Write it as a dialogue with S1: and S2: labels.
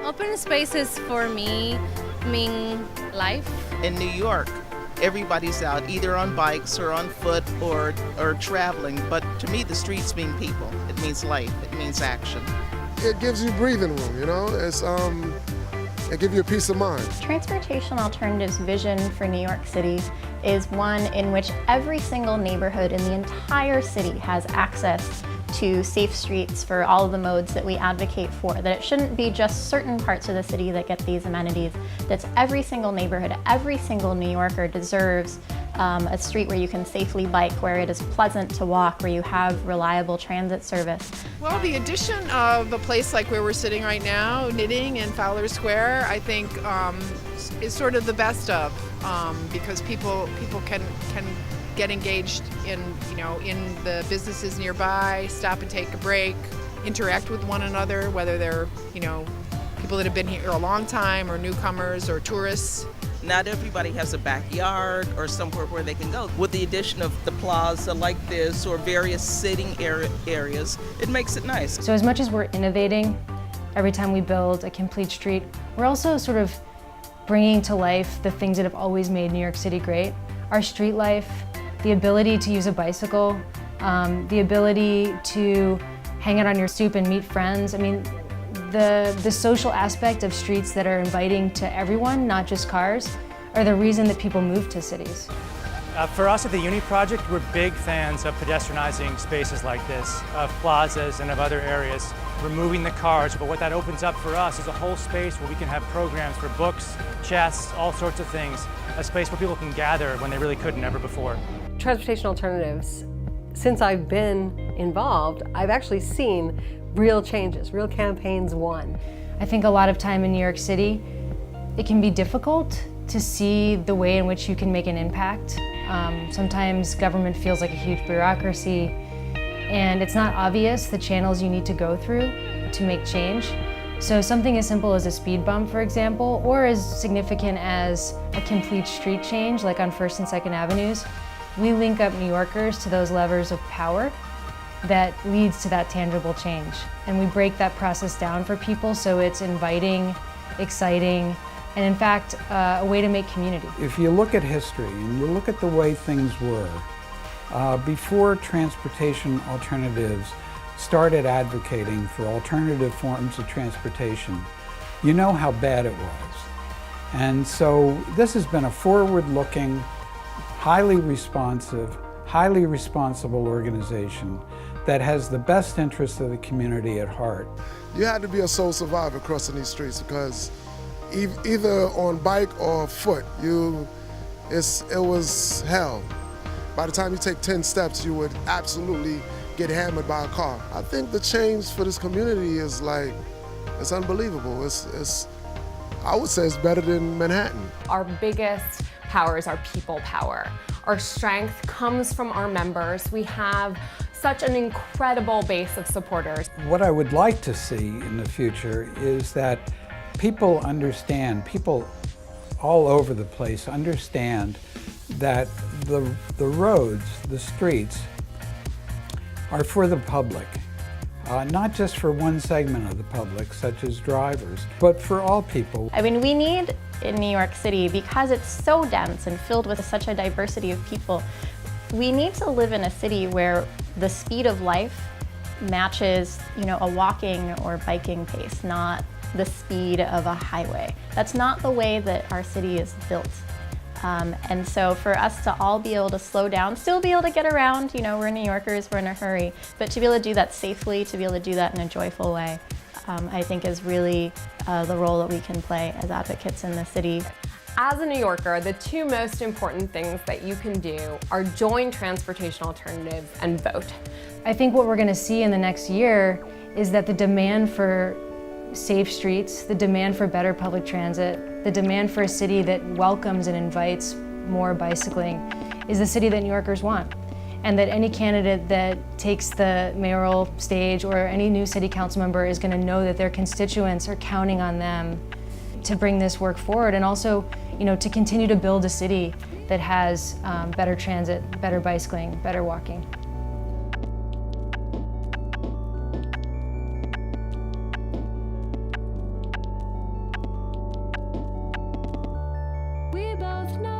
S1: Open spaces for me mean life.
S2: In New York, everybody's out either on bikes or on foot or traveling, but to me the streets mean people. It means life, it means action.
S3: It gives you breathing room, you know? It gives you a peace of mind.
S4: Transportation Alternatives' vision for New York City is one in which every single neighborhood in the entire city has access to safe streets for all of the modes that we advocate for, that it shouldn't be just certain parts of the city that get these amenities, that's every single neighborhood, every single New Yorker deserves a street where you can safely bike, where it is pleasant to walk, where you have reliable transit service.
S5: Well, the addition of a place like where we're sitting right now, Knitting in Fowler Square, I think is sort of the best of, because people can get engaged in the businesses nearby, stop and take a break, interact with one another, whether they're people that have been here a long time or newcomers or tourists.
S2: Not everybody has a backyard or somewhere where they can go. With the addition of the plaza like this or various sitting areas, it makes it nice.
S6: So as much as we're innovating every time we build a complete street, we're also sort of bringing to life the things that have always made New York City great. Our street life, the ability to use a bicycle, the ability to hang out on your stoop and meet friends. I mean, the social aspect of streets that are inviting to everyone, not just cars, are the reason that people move to cities.
S7: For us at the Uni Project, we're big fans of pedestrianizing spaces like this, of plazas and of other areas, removing the cars. But what that opens up for us is a whole space where we can have programs for books, chess, all sorts of things, a space where people can gather when they really couldn't ever before.
S8: Transportation Alternatives, since I've been involved, I've actually seen real changes, real campaigns won.
S6: I think a lot of time in New York City, it can be difficult to see the way in which you can make an impact. Sometimes government feels like a huge bureaucracy, and it's not obvious the channels you need to go through to make change. So something as simple as a speed bump, for example, or as significant as a complete street change, like on 1st and 2nd Avenues, we link up New Yorkers to those levers of power that leads to that tangible change. And we break that process down for people so it's inviting, exciting, and in fact, a way to make community.
S9: If you look at history and you look at the way things were, before Transportation Alternatives started advocating for alternative forms of transportation, you know how bad it was. And so this has been a forward-looking, highly responsive, highly responsible organization that has the best interests of the community at heart.
S3: You had to be a sole survivor crossing these streets because either on bike or foot, it was hell. By the time you take 10 steps, you would absolutely get hammered by a car. I think the change for this community is it's unbelievable. I would say it's better than Manhattan.
S10: Our biggest power is our people power. Our strength comes from our members. We have such an incredible base of supporters.
S9: What I would like to see in the future is that people all over the place understand that the roads, the streets, are for the public. Not just for one segment of the public, such as drivers, but for all people.
S4: I mean, we need in New York City, because it's so dense and filled with such a diversity of people, we need to live in a city where the speed of life matches, a walking or biking pace, not the speed of a highway. That's not the way that our city is built. And so for us to all be able to slow down, still be able to get around, we're New Yorkers, we're in a hurry, but to be able to do that safely, to be able to do that in a joyful way, I think is really the role that we can play as advocates in the city.
S10: As a New Yorker, the two most important things that you can do are join Transportation Alternatives and vote.
S6: I think what we're going to see in the next year is that the demand for safe streets, the demand for better public transit, the demand for a city that welcomes and invites more bicycling is the city that New Yorkers want. And that any candidate that takes the mayoral stage or any new city council member is going to know that their constituents are counting on them to bring this work forward, and also, to continue to build a city that has better transit, better bicycling, better walking.
S11: both know